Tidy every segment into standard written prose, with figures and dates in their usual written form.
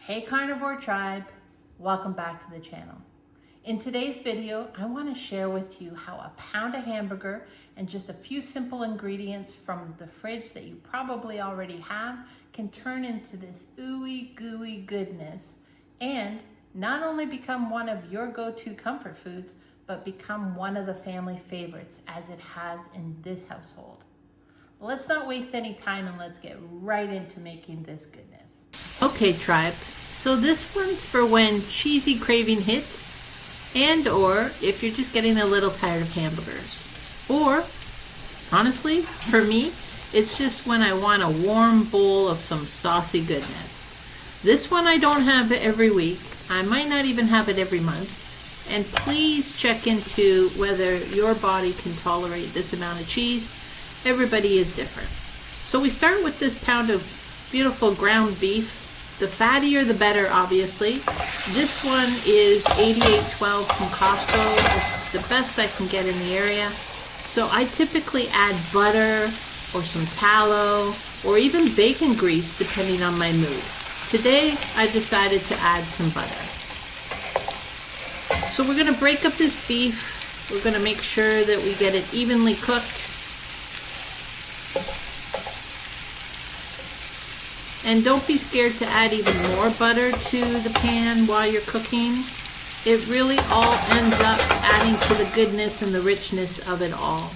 Hey Carnivore Tribe, welcome back to the channel. In today's video, I want to share with you how a pound of hamburger and just a few simple ingredients from the fridge that you probably already have can turn into this ooey gooey goodness and not only become one of your go-to comfort foods, but become one of the family favorites as it has in this household. Let's not waste any time and let's get right into making this goodness. Okay, tribe, so this one's for when cheesy craving hits and or if you're just getting a little tired of hamburgers. Or, honestly, for me, it's just when I want a warm bowl of some saucy goodness. This one I don't have every week. I might not even have it every month. And please check into whether your body can tolerate this amount of cheese. Everybody is different. So we start with this pound of beautiful ground beef. The fattier the better, obviously. This one is 8812 from Costco. It's the best I can get in the area. So I typically add butter or some tallow or even bacon grease depending on my mood. Today I decided to add some butter. So we're going to break up this beef. We're going to make sure that we get it evenly cooked. And don't be scared to add even more butter to the pan while you're cooking. It really all ends up adding to the goodness and the richness of it all.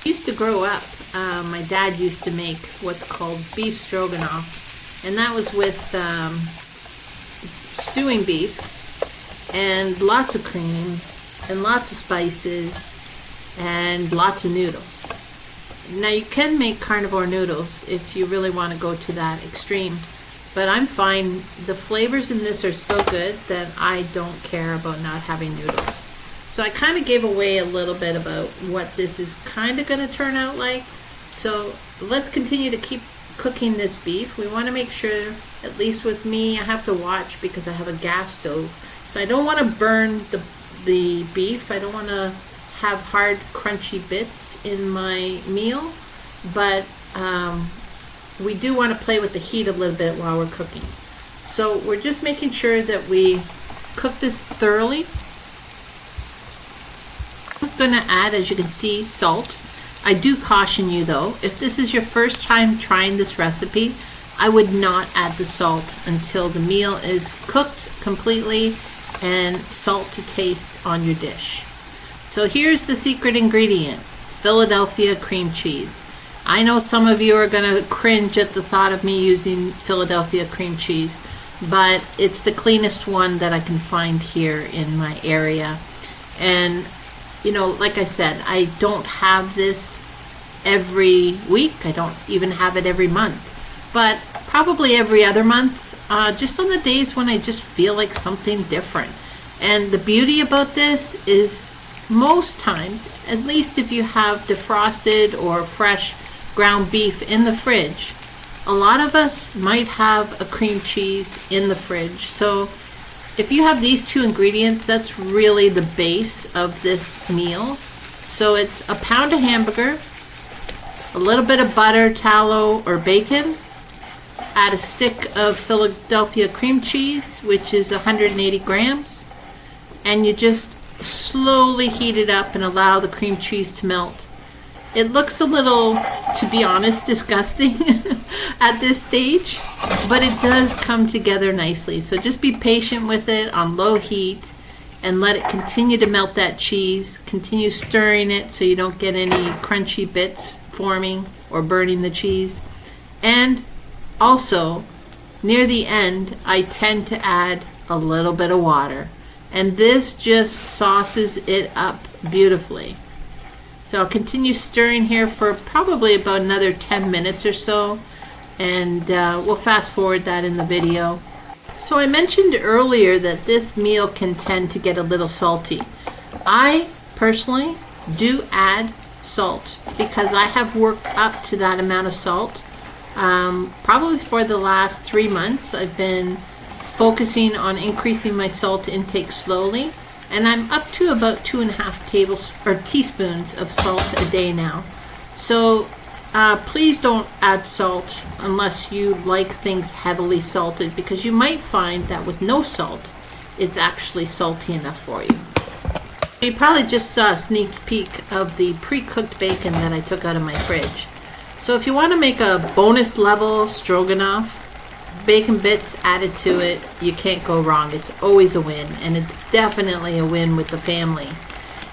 I used to grow up, my dad used to make what's called beef stroganoff. And that was with stewing beef and lots of cream and lots of spices and lots of noodles. Now you can make carnivore noodles if you really want to go to that extreme, but I'm fine. The flavors in this are so good that I don't care about not having noodles. So I kind of gave away a little bit about what this is kind of going to turn out like. So let's continue to keep cooking this beef. We want to make sure, at least with me, I have to watch because I have a gas stove. So I don't want to burn the beef. I don't want to have hard crunchy bits in my meal, but we do want to play with the heat a little bit while we're cooking. So we're just making sure that we cook this thoroughly. I'm going to add, as you can see, salt. I do caution you though, if this is your first time trying this recipe, I would not add the salt until the meal is cooked completely and salt to taste on your dish. So here's the secret ingredient, Philadelphia cream cheese. I know some of you are going to cringe at the thought of me using Philadelphia cream cheese, but it's the cleanest one that I can find here in my area. And, you know, like I said, I don't have this every week. I don't even have it every month, but probably every other month, just on the days when I just feel like something different. And the beauty about this is most times, at least if you have defrosted or fresh ground beef in the fridge, a lot of us might have a cream cheese in the fridge. So if you have these two ingredients, that's really the base of this meal. So it's a pound of hamburger, a little bit of butter, tallow, or bacon, add a stick of Philadelphia cream cheese, which is 180 grams, and you just slowly heat it up and allow the cream cheese to melt. It looks a little, to be honest, disgusting at this stage, but it does come together nicely. So just be patient with it on low heat and let it continue to melt that cheese. Continue stirring it so you don't get any crunchy bits forming or burning the cheese. And also, near the end, I tend to add a little bit of water. And this just sauces it up beautifully. So I'll continue stirring here for probably about another 10 minutes or so, and we'll fast forward that in the video. So I mentioned earlier that this meal can tend to get a little salty. I personally do add salt because I have worked up to that amount of salt. Probably for the last 3 months I've been focusing on increasing my salt intake slowly, and I'm up to about 2.5 teaspoons of salt a day now. So Please don't add salt unless you like things heavily salted, because you might find that with no salt, it's actually salty enough for you. You probably just saw a sneak peek of the pre-cooked bacon that I took out of my fridge. So if you want to make a bonus level stroganoff, bacon bits added to it, you can't go wrong. It's always a win, and it's definitely a win with the family.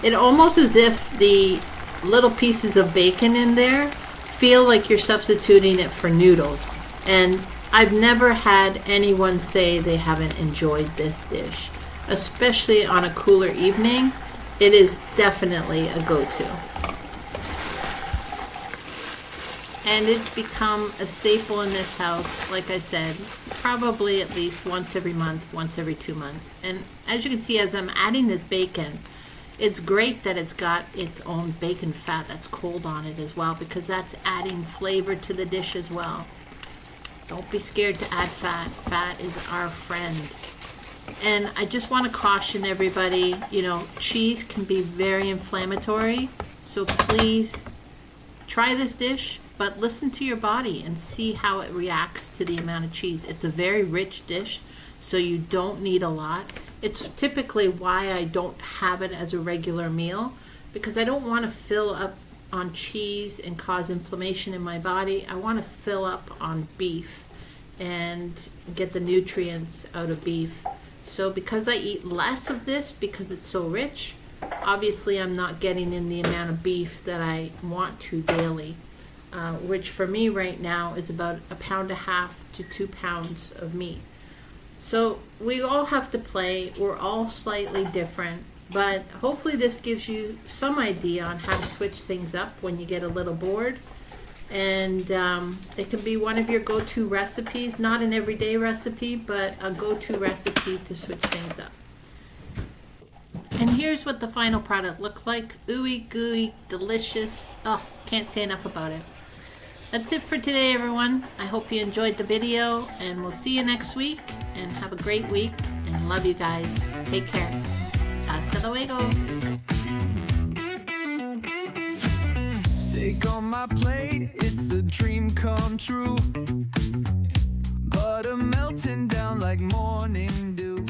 It almost as if the little pieces of bacon in there feel like you're substituting it for noodles. And I've never had anyone say they haven't enjoyed this dish, especially on a cooler evening. It is definitely a go-to. And it's become a staple in this house, like I said, probably at least once every month, once every 2 months. And as you can see, as I'm adding this bacon, it's great that it's got its own bacon fat that's cold on it as well, because that's adding flavor to the dish as well. Don't be scared to add fat. Fat is our friend. And I just want to caution everybody, cheese can be very inflammatory, so please try this dish, but listen to your body and see how it reacts to the amount of cheese. It's a very rich dish, so you don't need a lot. It's typically why I don't have it as a regular meal, because I don't want to fill up on cheese and cause inflammation in my body. I want to fill up on beef and get the nutrients out of beef. So because I eat less of this, because it's so rich, obviously I'm not getting in the amount of beef that I want to daily, which for me right now is about 1.5 pounds to 2 pounds of meat. So we all have to play. We're all slightly different, but hopefully this gives you some idea on how to switch things up when you get a little bored. And it can be one of your go-to recipes, not an everyday recipe, but a go-to recipe to switch things up. And here's what the final product looks like. Ooey gooey, delicious. Oh, can't say enough about it. That's it for today, everyone. I hope you enjoyed the video, and we'll see you next week. And have a great week, and love you guys. Take care. Hasta luego. Steak on my plate, it's a dream come true. Butter melting down like morning dew.